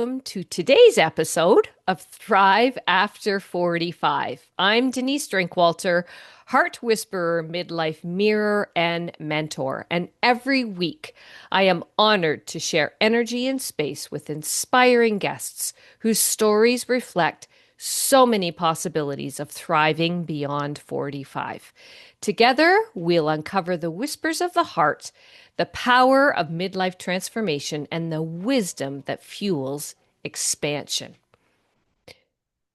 Welcome to today's episode of Thrive After 45. I'm Denise Drinkwalter, heart whisperer, midlife mirror, and mentor. And every week, I am honored to share energy and space with inspiring guests whose stories reflect so many possibilities of thriving beyond 45. Together, we'll uncover the whispers of the heart, the power of midlife transformation, and the wisdom that fuels expansion.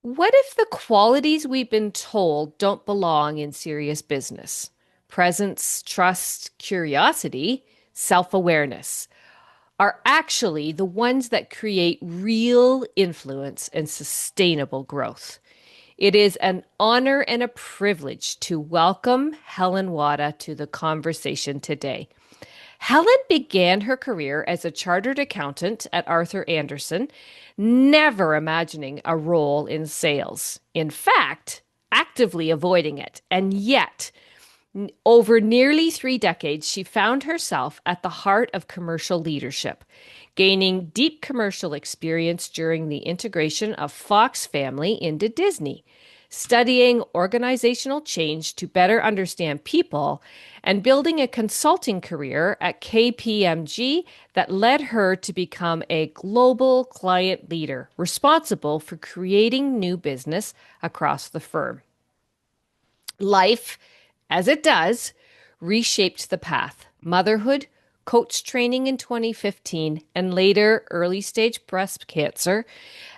What if the qualities we've been told don't belong in serious business? Presence, trust, curiosity, self awareness are actually the ones that create real influence and sustainable growth. It is an honor and a privilege to welcome Helen Wada to the conversation today. Helen began her career as a chartered accountant at Arthur Andersen, never imagining a role in sales. In fact, actively avoiding it. And yet, over nearly 3 decades, she found herself at the heart of commercial leadership, gaining deep commercial experience during the integration of Fox Family into Disney, studying organizational change to better understand people, and building a consulting career at KPMG that led her to become a global client leader responsible for creating new business across the firm. Life, as it does, reshaped the path. Motherhood, coach training in 2015, and later early stage breast cancer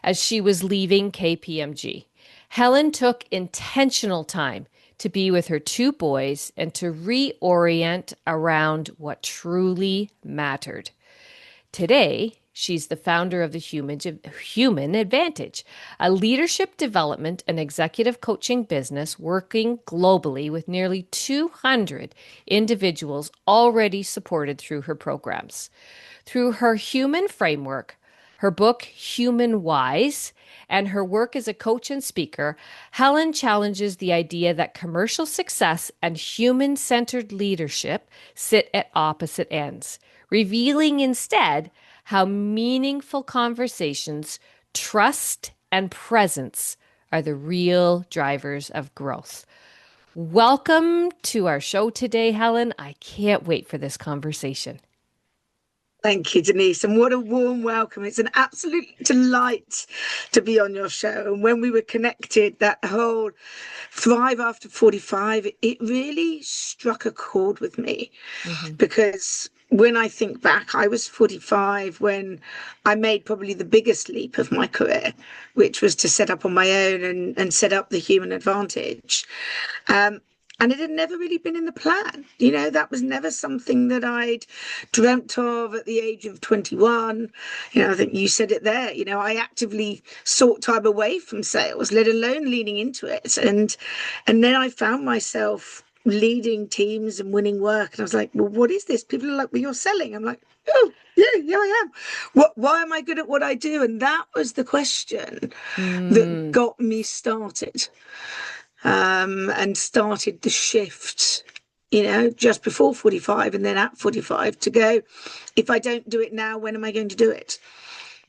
as she was leaving KPMG. Helen took intentional time to be with her 2 boys and to reorient around what truly mattered. Today, she's the founder of the Human Advantage, a leadership development and executive coaching business working globally with nearly 200 individuals already supported through her programs. Through her human framework, her book, Human Wise, and her work as a coach and speaker, Helen challenges the idea that commercial success and human-centered leadership sit at opposite ends, revealing instead how meaningful conversations, trust, and presence are the real drivers of growth. Welcome to our show today, Helen. I can't wait for this conversation. Thank you, Denise. And what a warm welcome. It's an absolute delight to be on your show. And when we were connected, that whole Thrive After 45, it really struck a chord with me Mhm. because when I think back, I was 45 when I made probably the biggest leap of my career, which was to set up on my own and set up the Human Advantage. Um, and it had never really been in the plan. That was never something that I'd dreamt of at the age of 21. I think you said it there. I actively sought time away from sales, let alone leaning into it. And then I found myself leading teams and winning work. And I was like, well, what is this? People are like, well, you're selling. I'm like, oh, yeah, I am. Why am I good at what I do? And that was the question that Mm. got me started and started the shift, just before 45 and then at 45 to go, if I don't do it now, when am I going to do it?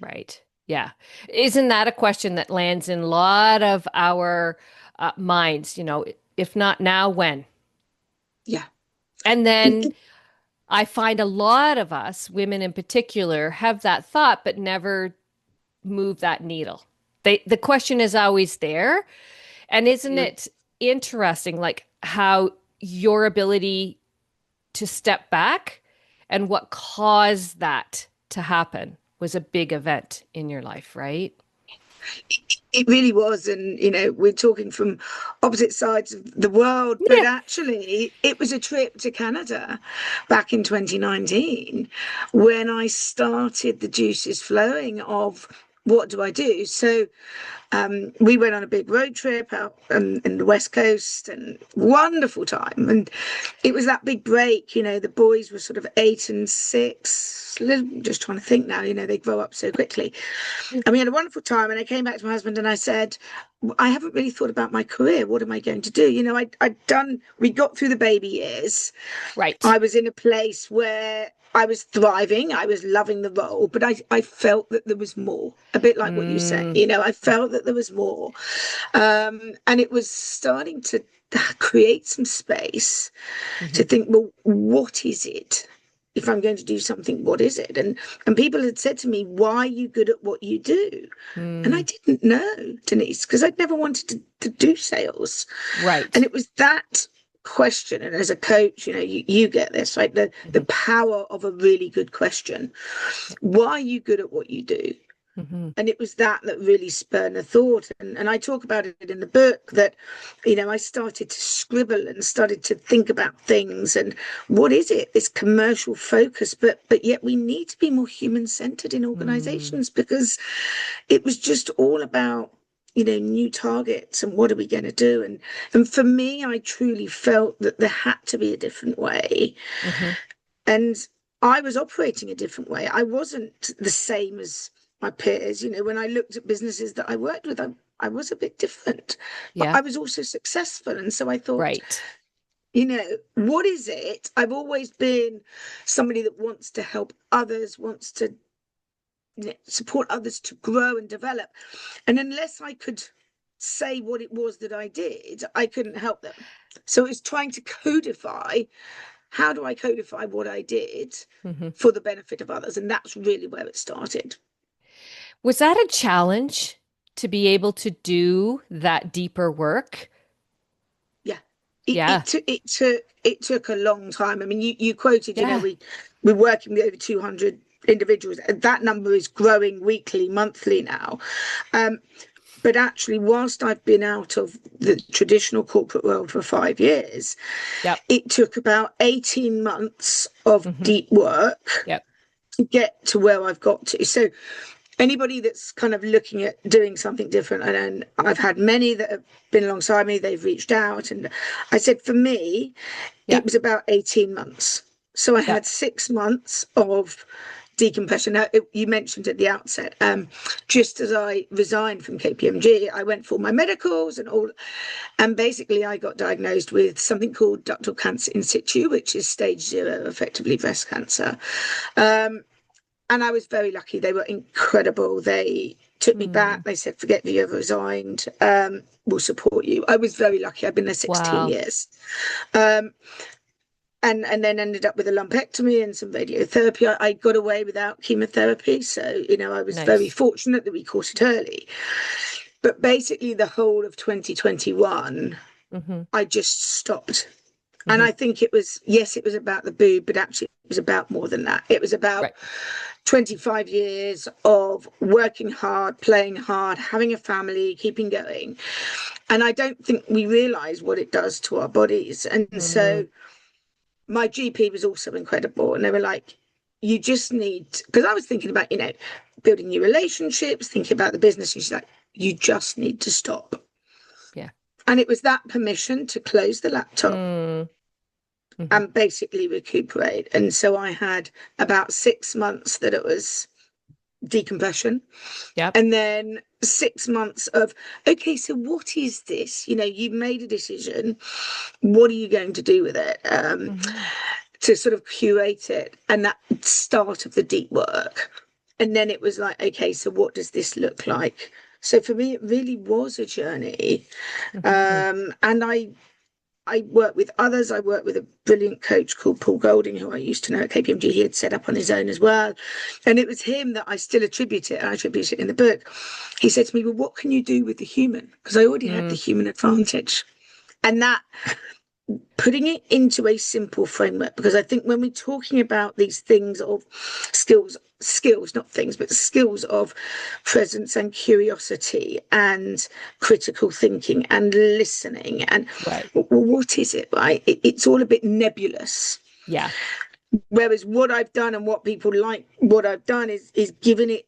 Right. Yeah. Isn't that a question that lands in a lot of our minds? If not now, when? Yeah. And then I find a lot of us, women in particular, have that thought, but never move that needle. The question is always there. And isn't it interesting, like how your ability to step back and what caused that to happen was a big event in your life, right? It really was. And, we're talking from opposite sides of the world, but Yeah. actually, it was a trip to Canada back in 2019 when I started the juices flowing of what do I do? So we went on a big road trip out in the West Coast and wonderful time. And it was that big break, the boys were sort of 8 and 6. Just trying to think now, they grow up so quickly. And we had a wonderful time. And I came back to my husband and I said, I haven't really thought about my career. What am I going to do? We got through the baby years. Right. I was in a place where I was thriving, I was loving the role, but I felt that there was more, a bit like what you said, Mm, you know, I felt that there was more. And it was starting to create some space to mhm, think, well, what is it? If I'm going to do something, what is it? And people had said to me, why are you good at what you do? And I mm. didn't know, Denise, because I'd never wanted to do sales. And Right. it was that question. And as a coach, you know, you get this, right? The Mhm, power of a really good question. yep, Why are you good at what you do? mhm, And it was that that really spurred a thought. And I talk about it in the book that, you know, I started to scribble and started to think about things and what is it, this commercial focus, but yet we need to be more human centered in mm, organizations because it was just all about, you know, new targets and what are we going to do. And for me, I truly felt that there had to be a different way. mhm. And I was operating a different way. I wasn't the same as my peers. You know, when I looked at businesses that I worked with, I was a bit different, but Yeah, I was also successful. And so I thought, right. you know, what is it? I've always been somebody that wants to help others, wants to, you know, support others to grow and develop. And unless I could say what it was that I did, I couldn't help them. So it's trying to codify, how do I codify what I did Mhm. for the benefit of others? And that's really where it started. Was that a challenge to be able to do that deeper work? Yeah. Yeah, It took a long time. I mean, you quoted, you know, yeah, we're working with over 200 individuals, and that number is growing weekly, monthly now. Um, but actually, whilst I've been out of the traditional corporate world for 5 years, yep, it took about 18 months of mhm, deep work yep, to get to where I've got to. So anybody that's kind of looking at doing something different, and I've had many that have been alongside me, they've reached out, and I said for me, it yep, was about 18 months. So I had yep, 6 months of decompression. Now, you mentioned at the outset, just as I resigned from KPMG, I went for my medicals and all, and basically I got diagnosed with something called ductal cancer in situ, which is stage 0, effectively breast cancer. Um, and I was very lucky. They were incredible. They took me mm, back. They said, forget that you ever resigned. We'll support you. I was very lucky. I've been there 16 wow, years. Um, and then ended up with a lumpectomy and some radiotherapy. I got away without chemotherapy. So, you know, I was very nice. fortunate that we caught it early. But basically, the whole of 2021, Hmm, I just stopped. And hmm, I think it was, yes, it was about the boob, but actually it was about more than that. It was about right. 25 years of working hard, playing hard, having a family, keeping going. And I don't think we realize what it does to our bodies. And Mm, so my GP was also incredible. And they were like, you just need, because I was thinking about, you know, building new relationships, thinking about the business. And she's like, you just need to stop. yeah. And it was that permission to close the laptop Mm, hmm, and basically recuperate. And so I had about 6 months that it was decompression. yep. And then 6 months of, okay, so what is this? You know, you've made a decision. What are you going to do with it? Hmm, To sort of curate it. And that start of the deep work. And then it was like, okay, so what does this look like? So for me, it really was a journey. hmm, And I work with others. I work with a brilliant coach called Paul Golding, who I used to know at KPMG. He had set up on his own as well. And it was him that I still attribute it, and I attribute it in the book. He said to me, well, what can you do with the human? Because I already had the mm, human advantage. And that putting it into a simple framework, because I think when we're talking about these things of skills, not things, but skills of presence and curiosity and critical thinking and listening, and right. what is it, right? It's all a bit nebulous. Yeah. Whereas what I've done and what people like, what I've done is given it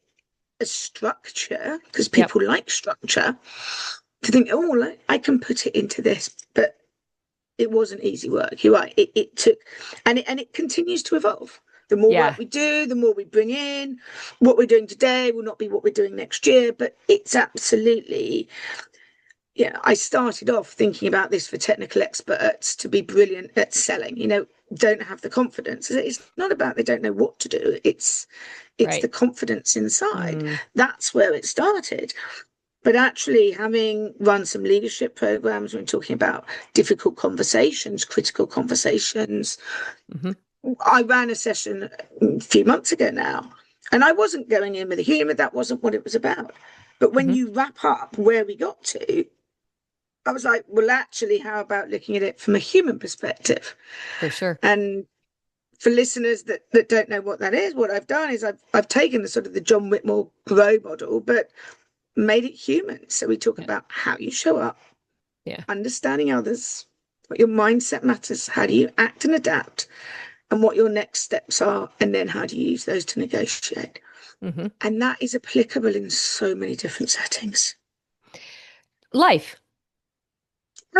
a structure, because Yep. people like structure, to think, oh, I can put it into this. But it wasn't easy work. You're right. It took, and it continues to evolve. The more work Yeah. we do, the more we bring in. What we're doing today will not be what we're doing next year, but it's absolutely, yeah. I started off thinking about this for technical experts to be brilliant at selling. You know, don't have the confidence. It's not about they don't know what to do. It's the Right. confidence inside. Mm, That's where it started. But actually, having run some leadership programs, when talking about difficult conversations, critical conversations, hmm I ran a session a few months ago now, and I wasn't going in with a humor. That wasn't what it was about. But when hmm you wrap up where we got to, I was like, well, actually, how about looking at it from a human perspective? For sure. And for listeners that don't know what that is, what I've done is I've taken the sort of the John Whitmore grow model, but made it human. So we talk Yeah. about how you show up, Yeah. understanding others, what your mindset matters, how do you act and adapt, and what your next steps are, and then how do you use those to negotiate. hmm And that is applicable in so many different settings. Life.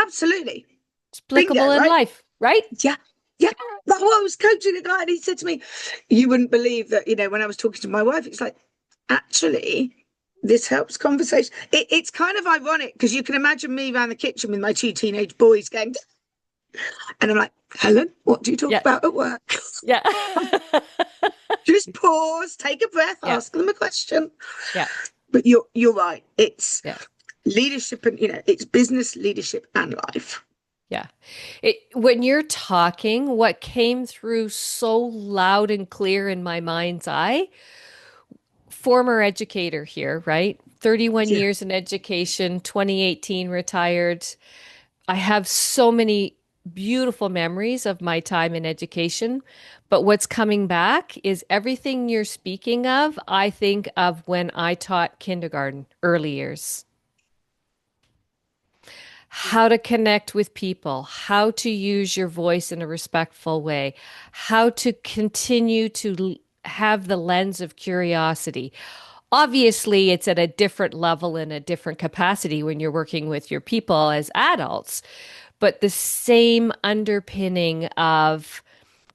Absolutely. It's Bingo, applicable in right? life, right? Yeah. Yeah. But I was coaching a guy and he said to me, you wouldn't believe that, when I was talking to my wife, it's like, actually, this helps conversation. It's kind of ironic because you can imagine me around the kitchen with my two teenage boys going, and I'm like, Helen, what do you talk Yeah. about at work? Yeah. Just pause, take a breath, Yeah. ask them a question. Yeah. But you're right. It's Yeah. leadership and it's business, leadership, and life. Yeah. When you're talking, what came through so loud and clear in my mind's eye, former educator here, right? 31 Yeah. years in education, 2018 retired. I have so many beautiful memories of my time in education, but what's coming back is everything you're speaking of, I think of when I taught kindergarten, early years. How to connect with people, how to use your voice in a respectful way, how to continue to have the lens of curiosity. Obviously, it's at a different level and a different capacity when you're working with your people as adults, but the same underpinning of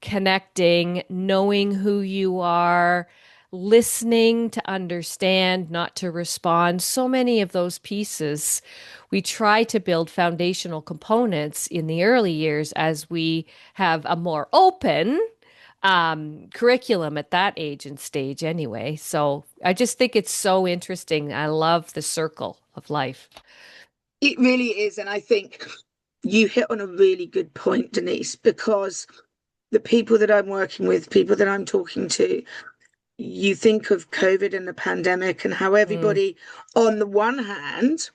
connecting, knowing who you are, listening to understand, not to respond. So many of those pieces, we try to build foundational components in the early years as we have a more open curriculum at that age and stage, anyway. So I just think it's so interesting. I love the circle of life. It really is. And I think you hit on a really good point, Denise, because the people that I'm working with, people that I'm talking to, you think of COVID and the pandemic and how Mm, everybody, on the one hand,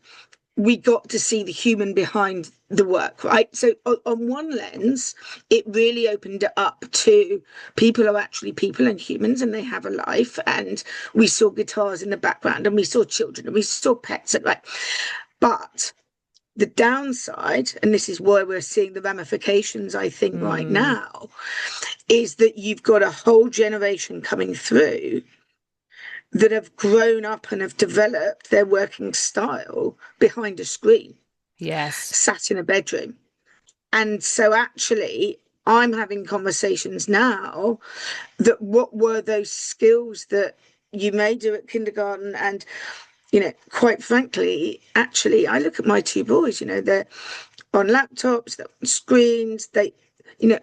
we got to see the human behind the work, right? So, on one lens, it really opened it up to people are actually people and humans and they have a life. And we saw guitars in the background and we saw children and we saw pets, and right. But the downside, and this is why we're seeing the ramifications, I think, right mm, now, is that you've got a whole generation coming through that have grown up and have developed their working style behind a screen, yes. sat in a bedroom. And so actually, I'm having conversations now that what were those skills that you may do at kindergarten and quite frankly, actually, I look at my two boys, they're on laptops, they're on screens, you know,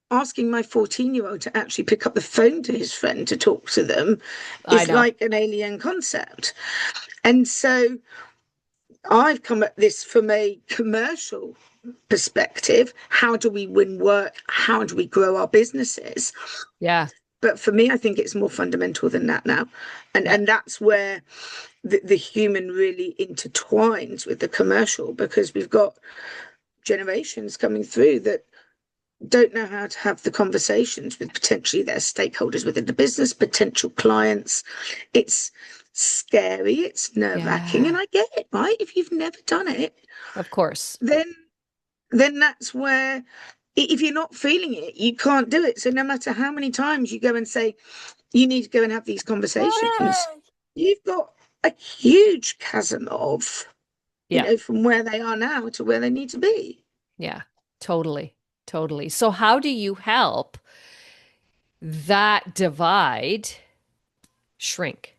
asking my 14-year-old to actually pick up the phone to his friend to talk to them I is know. like an alien concept. And so I've come at this from a commercial perspective. How do we win work? How do we grow our businesses? Yeah. But for me, I think it's more fundamental than that now. And Yeah. and that's where the human really intertwines with the commercial because we've got generations coming through that don't know how to have the conversations with potentially their stakeholders within the business, potential clients. It's scary, it's nerve-wracking, and Yeah. I get it, right? If you've never done it, Of course. then that's where if you're not feeling it, you can't do it. So no matter how many times you go and say, you need to go and have these conversations, you've got a huge chasm of, Yeah. from where they are now to where they need to be. Yeah. Totally. Totally. So how do you help that divide shrink?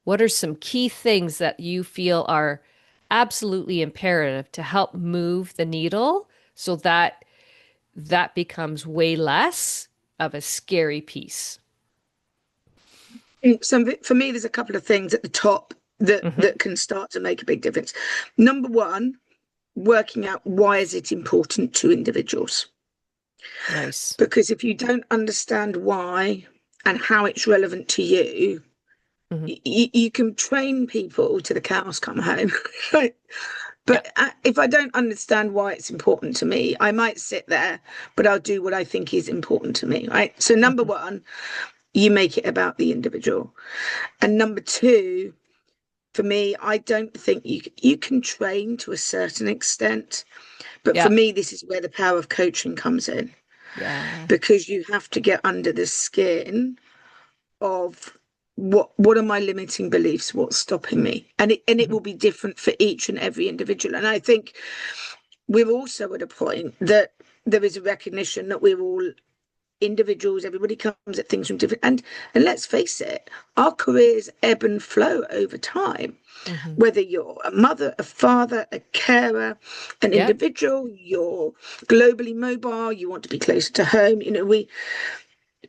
What are some key things that you feel are absolutely imperative to help move the needle so that that becomes way less of a scary piece. So for me, there's a couple of things at the top Hmm. that can start to make a big difference. Number one, working out why is it important to individuals? Nice. Because if you don't understand why and how it's relevant to you, Hmm. you can train people to the cows come home, right? Yeah. But if I don't understand why it's important to me, I might sit there, but I'll do what I think is important to me, right? So, number Hmm. one, you make it about the individual. And number two, for me, I don't think you can train to a certain extent, but for Yeah. me, this is where the power of coaching comes in Yeah. because you have to get under the skin of what are my limiting beliefs, what's stopping me, and it Hmm. will be different for each and every individual. And I think we're also at a point that there is a recognition that we're all individuals, everybody comes at things from different, and let's face it, our careers ebb and flow over time, Hmm. whether you're a mother, a father, a carer, an Yeah. individual, you're globally mobile, you want to be closer to home. We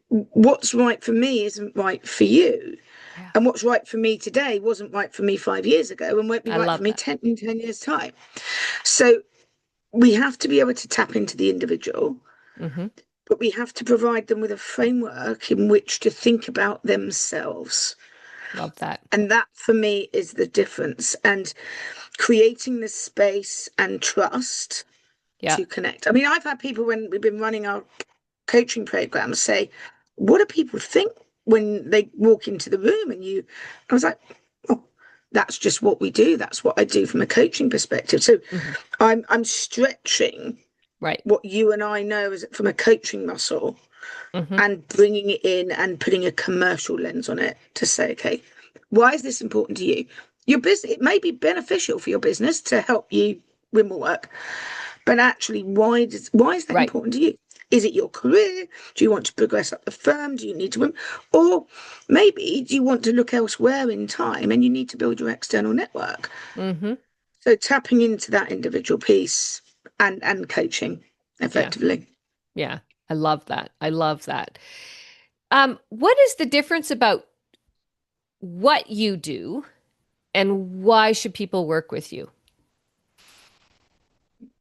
what's right for me isn't right for you. Yeah. And what's right for me today wasn't right for me 5 years ago and won't be I right for love me that. 10 in 10 years' time. So we have to be able to tap into the individual, Hmm. but we have to provide them with a framework in which to think about themselves. Love that. And that for me is the difference. And creating the space and trust Yeah. to connect. I mean, I've had people when we've been running our coaching programs say, what do people think when they walk into the room? And I was like, oh, that's just what we do. That's what I do from a coaching perspective. So Hmm. I'm stretching Right. what you and I know as from a coaching muscle Hmm. and bringing it in and putting a commercial lens on it to say, okay, why is this important to you? Your business, it may be beneficial for your business to help you win more work, but actually, why is that Right. important to you? Is it your career? Do you want to progress up the firm? Do you need to win? Or maybe do you want to look elsewhere in time and you need to build your external network? Hmm. So tapping into that individual piece and coaching Yeah. effectively. Yeah. I love that. I love that. What is the difference about what you do and why should people work with you?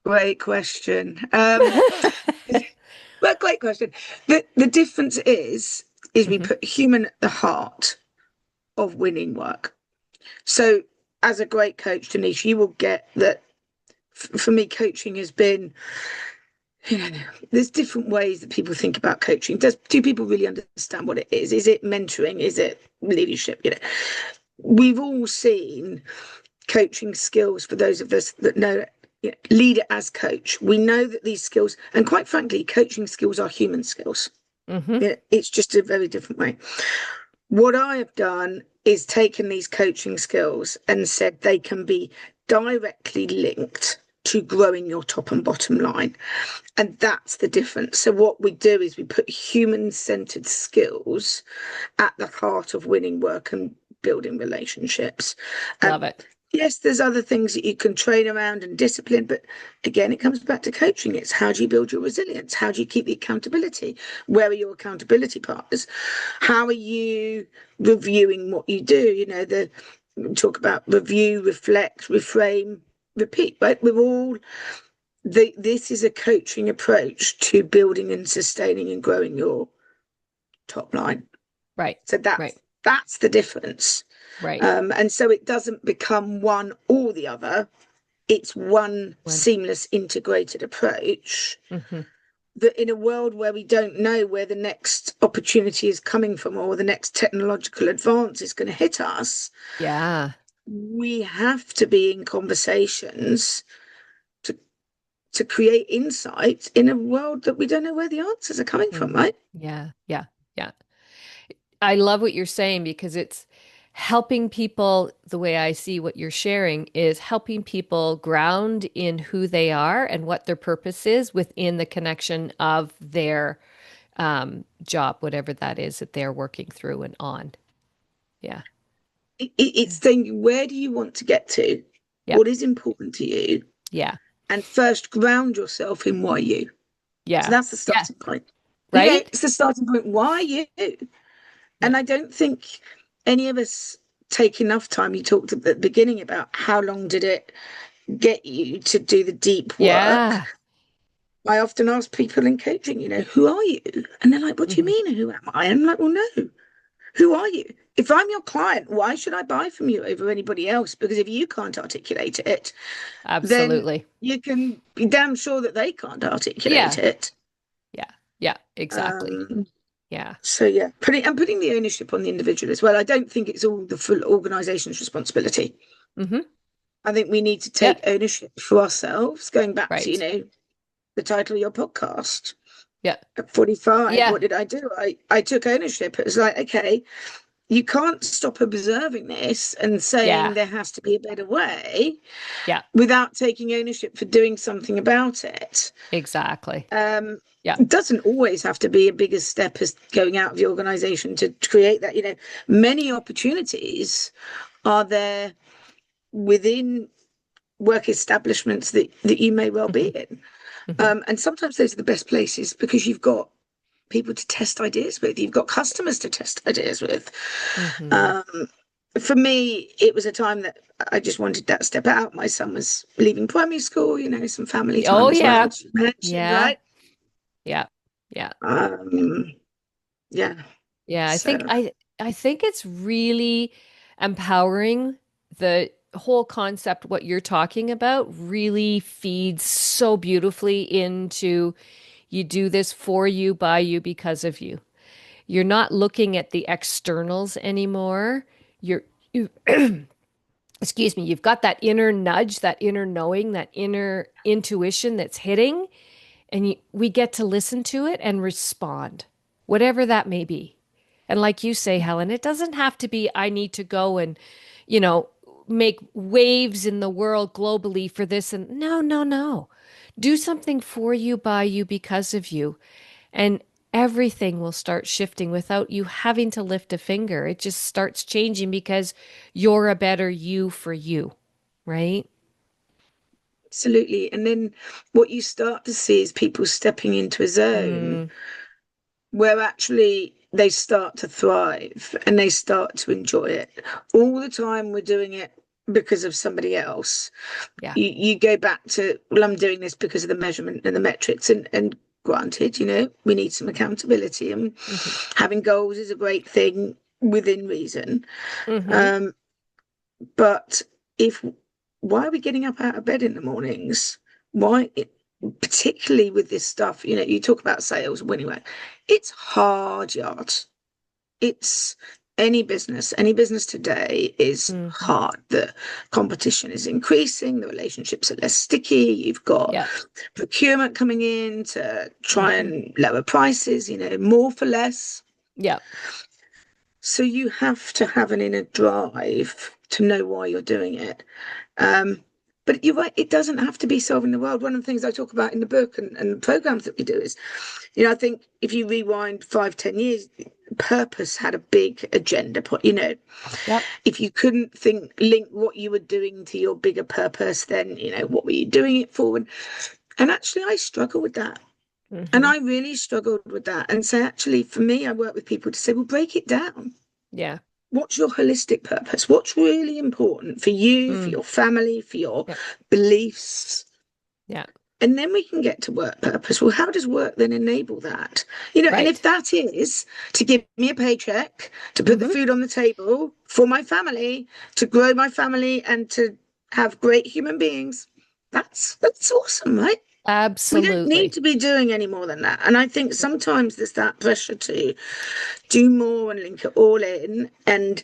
Great question. Well, great question. The difference is we Hmm. put human at the heart of winning work. So as a great coach, Denise, you will get that for me, coaching has been, you know, there's different ways that people think about coaching. Do people really understand what it is? Is it mentoring? Is it leadership? We've all seen coaching skills for those of us that know leader as coach. We know that these skills, and quite frankly, coaching skills are human skills. Hmm. It's just a very different way. What I have done is taken these coaching skills and said they can be directly linked to growing your top and bottom line. And that's the difference. So, what we do is we put human centered skills at the heart of winning work and building relationships. Love And it. yes, there's other things that you can train around and discipline, but again, it comes back to coaching. It's how do you build your resilience? How do you keep the accountability? Where are your accountability partners? How are you reviewing what you do? The talk about review, reflect, reframe, repeat, right? This is a coaching approach to building and sustaining and growing your top line. Right. So Right. that's the difference. Right. And so it doesn't become one or the other. It's one One. seamless integrated approach Hmm. that in a world where we don't know where the next opportunity is coming from or the next technological advance is going to hit us, Yeah. we have to be in conversations to to create insights in a world that we don't know where the answers are coming from, Hmm. right? Yeah. Yeah. Yeah. I love what you're saying because it's helping people. The way I see what you're sharing is helping people ground in who they are and what their purpose is within the connection of their job, whatever that is that they're working through and on. Yeah. It's saying, where do you want to get to? Yeah. What is important to you? Yeah. And first ground yourself in why you. So Yeah. that's the Yeah. starting point. Right? It's the starting point. Why are you? Yeah. And I don't think any of us take enough time. You talked at the beginning about how long did it get you to do the deep work. Yeah. I often ask people in coaching, who are you? And they're like, what do you Hmm. mean, who am I? And I'm like, well, no, who are you? If I'm your client, why should I buy from you over anybody else? Because if you can't articulate it, then Absolutely. you can be damn sure that they can't articulate Yeah. it. Yeah. Yeah. Exactly. Um, Yeah. so yeah, putting the ownership on the individual as well. I don't think it's all the full organization's responsibility. Hmm. I think we need to Yeah. take ownership for ourselves, going back to, Right. the title of your podcast. Yeah. At 45, Yeah. what did I do? I took ownership. It was like, okay, you can't stop observing this and saying Yeah. there has to be a better way Yeah. without taking ownership for doing something about it. Exactly. Um, Yeah. it doesn't always have to be a bigger step as going out of the organization to create that. Many opportunities are there within work establishments that you may well be Hmm. in. Hmm. And sometimes those are the best places because you've got people to test ideas with, you've got customers to test ideas with. Hmm. Um, for me, it was a time that I just wanted that step out. My son was leaving primary school, some family time Oh, as well, yeah. as you mentioned, Yeah. right? Yeah. Yeah. Um, yeah. Yeah. So I think it's really empowering. The whole concept, what you're talking about, really feeds so beautifully into you do this for you, by you, because of you. You're not looking at the externals anymore. You excuse me, you've got that inner nudge, that inner knowing, that inner intuition that's hitting, and we get to listen to it and respond, whatever that may be. And like you say, Helen, it doesn't have to be, I need to go and, you know, make waves in the world globally for this. And no, no, no. Do something for you, by you, because of you. And everything will start shifting without you having to lift a finger. It just starts changing because you're a better you for you, right? absolutely. And then what you start to see is people stepping into a zone Mm, where actually they start to thrive and they start to enjoy it. All the time we're doing it because of somebody else. yeah. You go back to, well, I'm doing this because of the measurement and the metrics, and granted, we need some accountability, and Hmm. having goals is a great thing within reason. Hmm. Um, but if why are we getting up out of bed in the mornings? Why, particularly with this stuff, you talk about sales, winning work. It's hard yards. It's any business today is Hmm. hard. The competition is increasing, the relationships are less sticky. You've got Yeah. procurement coming in to try Hmm. and lower prices, more for less. Yeah. So you have to have an inner drive to know why you're doing it. Um, but you're right, it doesn't have to be solving the world. One of the things I talk about in the book and programs that we do is, I think if you rewind 5, 10 years, purpose had a big agenda. Yep. If you couldn't link what you were doing to your bigger purpose, then, what were you doing it for? And actually, I struggle with that. And Hmm. I really struggled with that. And so, actually, for me, I work with people to say, well, break it down. Yeah. What's your holistic purpose? What's really important for you, for Mm. your family, for your Yep. beliefs? Yeah. And then we can get to work purpose. Well, how does work then enable that? And if Right. that is to give me a paycheck, to put the Hmm. food on the table for my family, to grow my family and to have great human beings, that's awesome, right? We don't need Absolutely. to be doing any more than that. And I think sometimes there's that pressure to do more and link it all in, and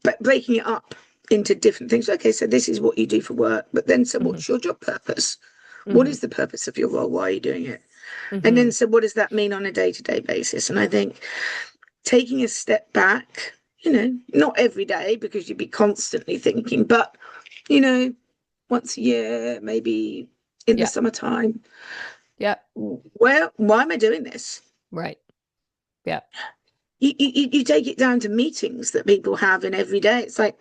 but breaking it up into different things. Okay, so this is what you do for work, but then so Hmm. what's your job purpose? What Hmm. is the purpose of your role? Why are you doing it? And Hmm. then so what does that mean on a day-to-day basis? And I think taking a step back, not every day because you'd be constantly thinking, but once a year, maybe in the Yeah. summertime, Yeah. why am I doing this? Right. Yeah. You take it down to meetings that people have in every day. It's like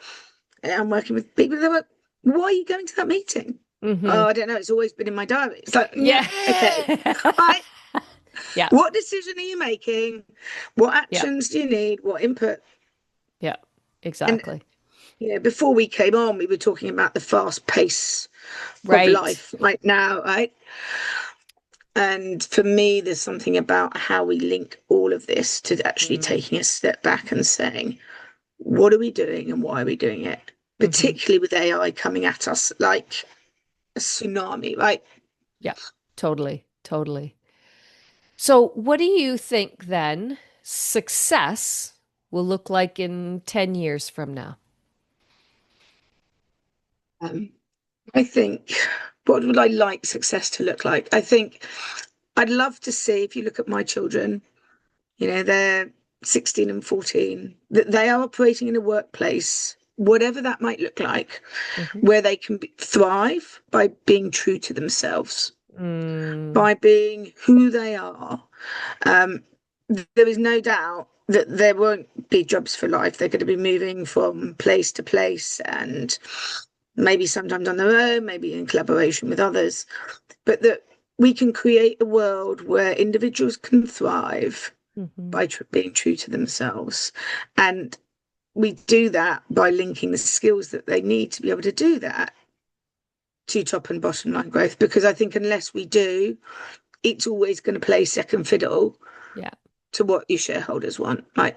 I'm working with people. They're like, why are you going to that meeting? Mm-hmm. Oh, I don't know. It's always been in my diary. It's like, yeah, Yeah. okay. I, Yeah. what decision are you making? What Yeah. actions do you need? What input? Yeah. And Exactly. before we came on, we were talking about the fast pace of Right. life right now, right? And for me, there's something about how we link all of this to actually Mm. taking a step back and saying, what are we doing and why are we doing it? Mm-hmm. Particularly with AI coming at us like a tsunami, right? Yeah. Totally. Totally. So, what do you think then success will look like in 10 years from now? Um, I think, what would I like success to look like? I think I'd love to see, if you look at my children, they're 16 and 14, that they are operating in a workplace, whatever that might look like, Hmm. where they can thrive by being true to themselves, Mm, by being who they are. Um, there is no doubt that there won't be jobs for life. They're going to be moving from place to place and maybe sometimes on their own, maybe in collaboration with others, but that we can create a world where individuals can thrive hmm. by being true to themselves. And we do that by linking the skills that they need to be able to do that to top and bottom line growth. Because I think unless we do, it's always going to play second fiddle Yeah. to what your shareholders want. Like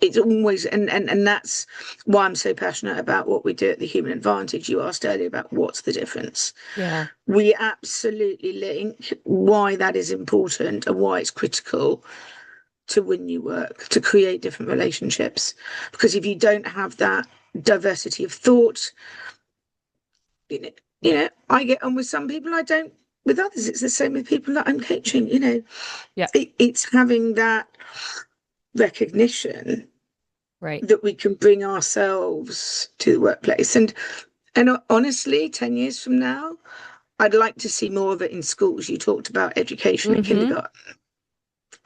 it's always and that's why I'm so passionate about what we do at the Human Advantage. You asked earlier about what's the difference. Yeah. We absolutely link why that is important and why it's critical to win new work, to create different relationships. Because if you don't have that diversity of thought, you know, Yeah. I get on with some people, I don't with others. It's the same with people that I'm coaching. Yeah. It's having that recognition Right. that we can bring ourselves to the workplace. And honestly, 10 years from now, I'd like to see more of it in schools. You talked about education at Hmm. kindergarten.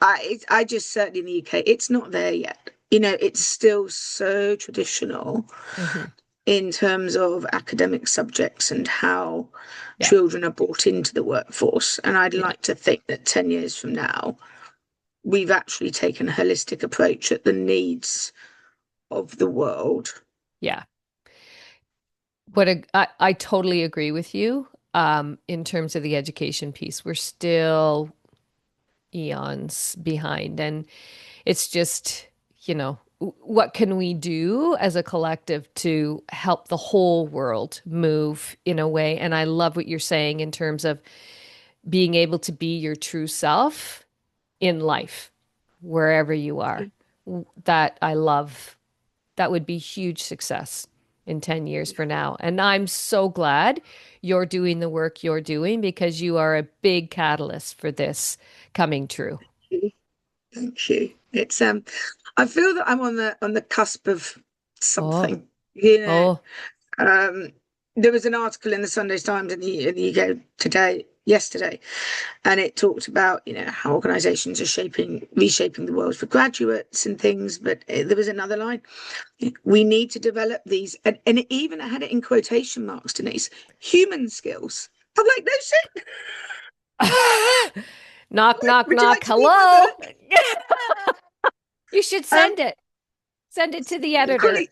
I just certainly in the UK, it's not there yet. It's still so traditional Hmm. in terms of academic subjects and how Yeah. children are brought into the workforce. And I'd Yeah. like to think that 10 years from now, we've actually taken a holistic approach at the needs of the world. Yeah. I totally agree with you. In terms of the education piece, we're still eons behind. And it's just, what can we do as a collective to help the whole world move in a way? And I love what you're saying in terms of being able to be your true self in life, wherever you are. That I love. That would be huge success in 10 years for now. And I'm so glad you're doing the work you're doing because you are a big catalyst for this coming true. Thank you. I feel that I'm on the cusp of Oh, something. oh, Um, there was an article in the Sunday Times in the UK yesterday, and it talked about how organisations are reshaping the world for graduates and things. But there was another line: we need to develop these, and it even had it in quotation marks, Denise, human skills. I'm like, no shit. knock, knock, Would you knock. like to read my Hello. book? You should Um, send it. Send it to the editor. equally,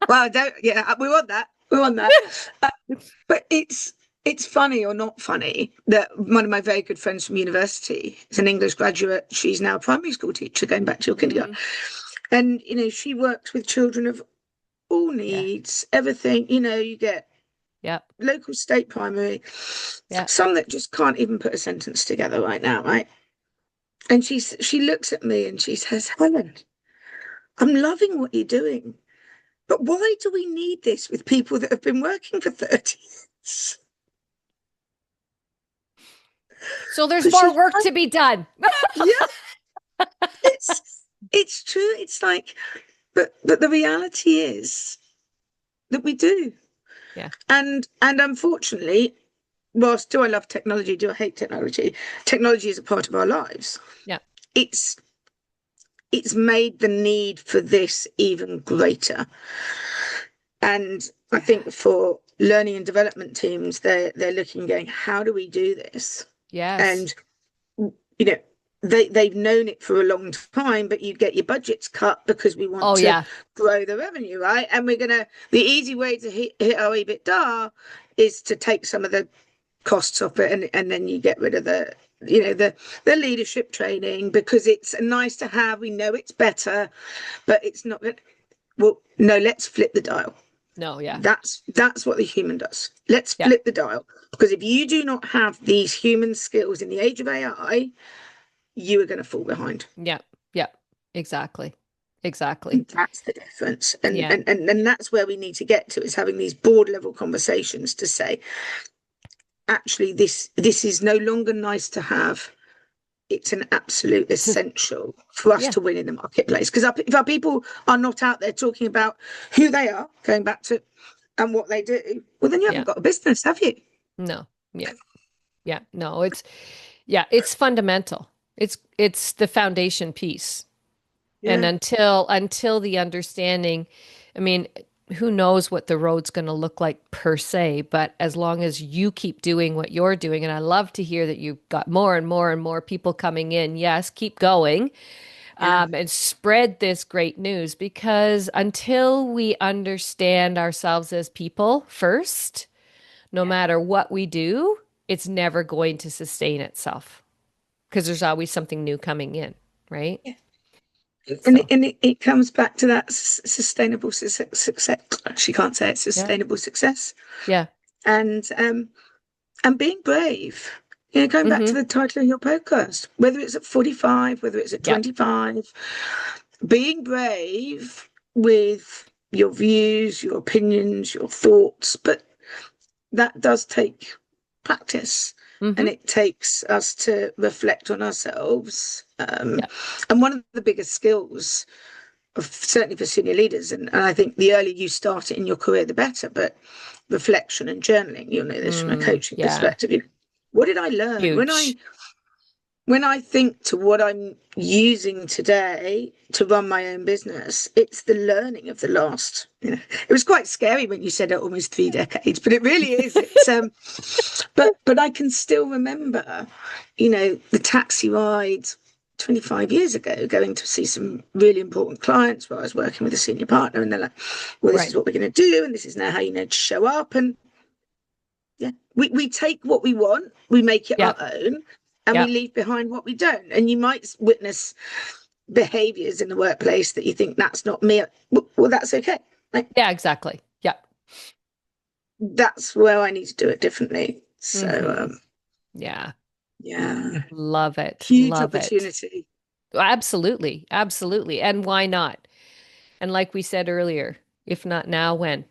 well, don't, yeah, we want that. We want that. Uh, but it's funny or not funny that one of my very good friends from university is an English graduate. She's now a primary school teacher, going back to your kindergarten. Hmm. And she works with children of all Yeah. needs, everything. You get Yeah. local, state, primary, Yeah. some that just can't even put a sentence together right now, right? And she looks at me and she says, Helen, I'm loving what you're doing. But why do we need this with people that have been working for 30 years? So there's Because more she's work right. to be done. Yeah, it's true. It's like, but the reality is that we do. Yeah. And unfortunately, whilst do I love technology, do I hate technology? Technology is a part of our lives. Yeah. It's it's made the need for this even greater. And I think for learning and development teams, they're looking, going, how do we do this? Yes. And you know, they've known it for a long time, but you get your budgets cut because we want Oh, to yeah. grow the revenue, right? And the easy way to hit our EBITDA is to take some of the costs off it, and then you get rid of the leadership training, because it's nice to have. We know it's better, but it's not good. Well, no, let's flip the dial. No, yeah. That's what the human does. Let's Yeah. flip the dial, because if you do not have these human skills in the age of AI, you are going to fall behind. Yeah. Yeah. Exactly. Exactly. And that's the difference. And, Yeah. and and and that's where we need to get to, is having these board level conversations to say, actually, this is no longer nice to have. It's an absolute essential for us Yeah. to win in the marketplace. Because if our people are not out there talking about who they are, going back to, and what they do, well, then you haven't Yeah. got a business, have you? No. Yeah. Yeah. No, it's fundamental. It's the foundation piece. And Yeah. until the understanding, I mean, who knows what the road's going to look like per se, but as long as you keep doing what you're doing, and I love to hear that you've got more and more and more people coming in. Yes, keep going, Yeah. and spread this great news, because until we understand ourselves as people first, no matter what we do, it's never going to sustain itself because there's always something new coming in, right? Yeah. And So, it comes back to that sustainable success. She can't say it. yeah, Sustainable success, yeah. and being brave. Going back to Mm-hmm. the title of your podcast, whether it's at 45, whether it's at Yep. 25, being brave with your views, your opinions, your thoughts, but that does take practice, Mm-hmm. and it takes us to reflect on ourselves. Yeah. And one of the biggest skills, certainly for senior leaders, and I think the earlier you start it in your career, the better, but reflection and journaling, you'll know this from a coaching Yeah. perspective. What did I learn Huge. when I think to what I'm using today to run my own business? It's the learning of the last, it was quite scary when you said it, almost 3 decades, but it really is. It's but I can still remember, the taxi ride 25 years ago, going to see some really important clients where I was working with a senior partner, and they're like, well, this is Right. what we're going to do, and this is now how you need to show up. And yeah, we take what we want, we make it our Yep. own, and we Yep. leave behind what we don't. And you might witness behaviors in the workplace that you think, that's not me. Well, that's okay. Like, Yeah, exactly. Yep. that's where I need to do it differently. So, Mm-hmm. Yeah. yeah, Love it. huge Love it. opportunity. Absolutely. Absolutely. And why not? And like we said earlier, if not now, when?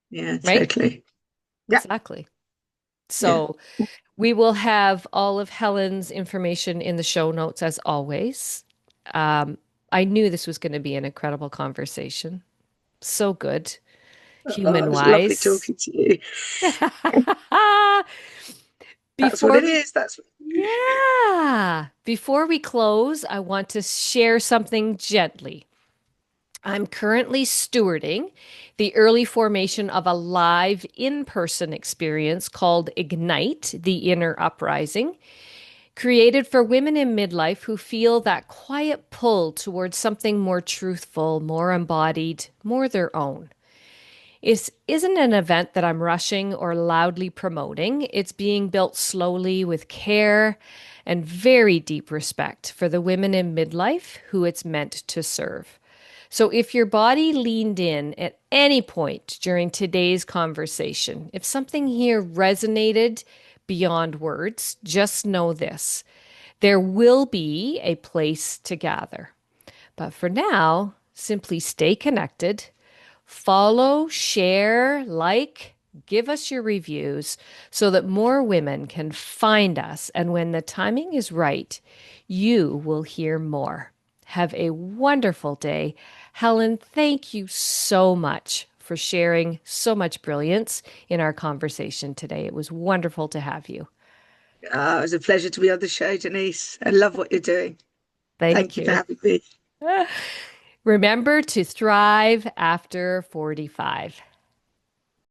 Yeah, Right? totally. Yeah, Exactly. yeah. So we will have all of Helen's information in the show notes as always. Um, I knew this was going to be an incredible conversation. So good, Oh, human it was lovely wise. talking to you. That's what Before it we, is. That's yeah, before we close, I want to share something gently. I'm currently stewarding the early formation of a live in-person experience called Ignite, the Inner Uprising, created for women in midlife who feel that quiet pull towards something more truthful, more embodied, more their own. It isn't an event that I'm rushing or loudly promoting. It's being built slowly with care and very deep respect for the women in midlife who it's meant to serve. So, if your body leaned in at any point during today's conversation, if something here resonated beyond words, just know this: there will be a place to gather. But for now, simply stay connected. Follow, share, like, give us your reviews so that more women can find us. And when the timing is right, you will hear more. Have a wonderful day. Helen, thank you so much for sharing so much brilliance in our conversation today. It was wonderful to have you. it was a pleasure to be on the show, Denise. I love what you're doing. Thank Thank you for you. having me. Remember to thrive after 45.